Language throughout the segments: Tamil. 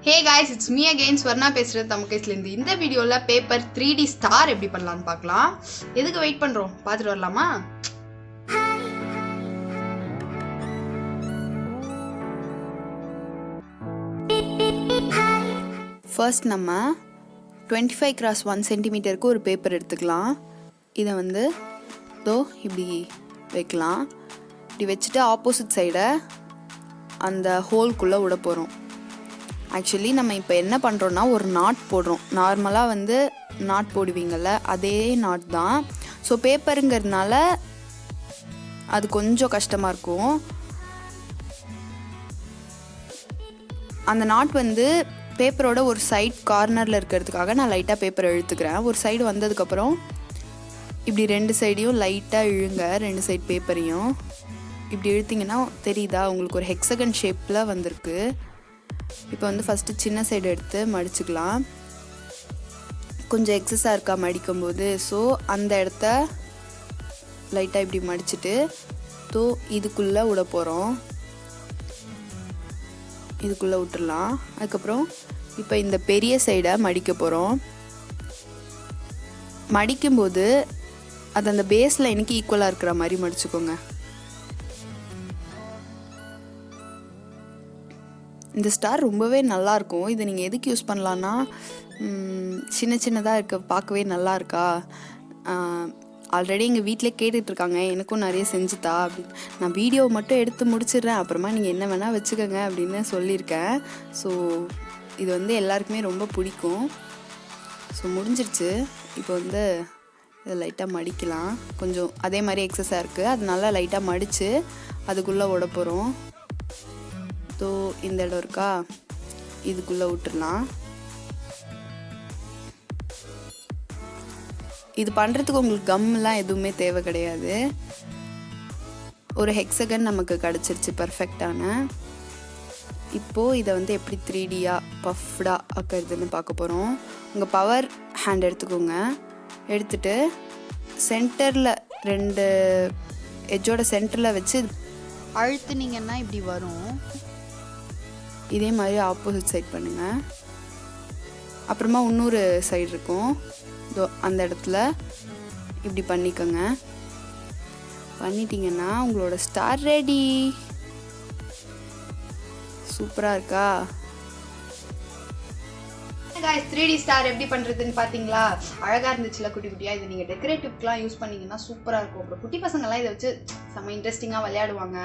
Hey guys, it's me again Swarna பேசுறது THAMAKAISSல இருந்து. இந்த வீடியோல பேப்பர் 3D ஸ்டார் எப்படி பண்ணலாம்னு பார்க்கலாம். எதுக்கு வெயிட் பண்றோம்? பார்த்துட்டு வரலாமா? ஃபர்ஸ்ட் நம்ம 25x1 சென்டிமீட்டருக்கு ஒரு பேப்பர் எடுத்துக்கலாம். இதை வந்து இப்படி வைக்கலாம். இப்படி வச்சுட்டு ஆப்போசிட் சைடை அந்த ஹோல்குள்ளே விட போகிறோம். ஆக்சுவலி நம்ம இப்போ என்ன பண்ணுறோன்னா ஒரு நாட் போடுறோம். நார்மலாக வந்து நாட் போடுவீங்கள்ல, அதே நாட் தான். ஸோ பேப்பருங்கிறதுனால அது கொஞ்சம் கஷ்டமாக இருக்கும். அந்த நாட் வந்து பேப்பரோட ஒரு சைட் கார்னரில் இருக்கிறதுக்காக நான் லைட்டாக பேப்பரை இழுத்துக்கிறேன். ஒரு சைடு வந்ததுக்கப்புறம் இப்படி ரெண்டு சைடையும் லைட்டாக இழுங்க. ரெண்டு சைடு பேப்பரையும் இப்படி இழுத்திங்கன்னா தெரியுதா உங்களுக்கு ஒரு ஹெக்ஸகன் ஷேப்பில் வந்திருக்கு. இப்போ வந்து ஃபஸ்ட்டு சின்ன சைடு எடுத்து மடிச்சுக்கலாம். கொஞ்சம் எக்ஸஸாக இருக்கா மடிக்கும்போது, ஸோ அந்த இடத்த லைட்டாக இப்படி மடிச்சுட்டு இதுக்குள்ளே விட போகிறோம். இதுக்குள்ளே விட்டுடலாம். அதுக்கப்புறம் இப்போ இந்த பெரிய சைடை மடிக்க போகிறோம். மடிக்கும்போது அது அந்த பேஸ் லைனுக்கு ஈக்குவலாக இருக்கிற மாதிரி மடிச்சுக்கோங்க. இந்த ஸ்டார் ரொம்பவே நல்லாயிருக்கும். இதை நீங்கள் எதுக்கு யூஸ் பண்ணலான்னா, சின்ன சின்னதாக இருக்க பார்க்கவே நல்லா இருக்கா, ஆல்ரெடி எங்கள் வீட்டிலே கேட்டுட்ருக்காங்க எனக்கும் நிறைய செஞ்சுத்தா அப்படின்னு. நான் வீடியோவை மட்டும் எடுத்து முடிச்சிடுறேன், அப்புறமா நீங்கள் என்ன வேணால் வச்சுக்கோங்க அப்படின்னு சொல்லியிருக்கேன். ஸோ இது வந்து எல்லாருக்குமே ரொம்ப பிடிக்கும். ஸோ முடிஞ்சிருச்சு. இப்போ வந்து இதை லைட்டாக மடிக்கலாம். கொஞ்சம் அதே மாதிரி எக்ஸஸாக இருக்குது, அதனால லைட்டாக மடித்து அதுக்குள்ளே விட போகிறோம். இந்த இடம் இருக்கா, இதுக்குள்ளே விட்டுடலாம். இது பண்ணுறதுக்கு உங்களுக்கு கம்மெலாம் எதுவுமே தேவை கிடையாது. ஒரு ஹெக்ஸகன் நமக்கு கிடச்சிருச்சு பர்ஃபெக்டான. இப்போது இதை வந்து எப்படி 3Dயாக பஃப்டாக ஆக்கிறதுன்னு பார்க்க போகிறோம். உங்கள் பவர் ஹேண்ட் எடுத்துக்கோங்க. எடுத்துட்டு சென்டரில் ரெண்டு எஜ்ஜோட சென்டரில் வச்சு அழுத்துனீங்கன்னா இப்படி வரும். இதே மாதிரி ஆப்போசிட் சைட் பண்ணுங்கள். அப்புறமா இன்னொரு சைடு இருக்கும், அந்த இடத்துல இப்படி பண்ணிக்கோங்க. பண்ணிட்டீங்கன்னா உங்களோட ஸ்டார் ரெடி. சூப்பராக இருக்கா? 3D ஸ்டார் எப்படி பண்ணுறதுன்னு பார்த்தீங்களா? அழகாக இருந்துச்சுல குட்டி குட்டியாக. இதை நீங்கள் டெக்கரேட்டிவ்க்கெலாம் யூஸ் பண்ணிங்கன்னா சூப்பராக இருக்கும். அப்புறம் குட்டி பசங்கள்லாம் இதை வச்சு செம்ம இன்ட்ரெஸ்டிங்காக விளையாடுவாங்க.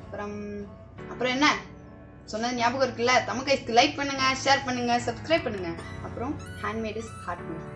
அப்புறம் என்ன சொன்னது ஞாபகம் இருக்குல்ல? தமக்கைஸ்க்கு லைக் பண்ணுங்க, ஷேர் பண்ணுங்க, சப்ஸ்கிரைப் பண்ணுங்க. அப்புறம் ஹேண்ட்மேட் இஸ் ஹார்ட்மேட்.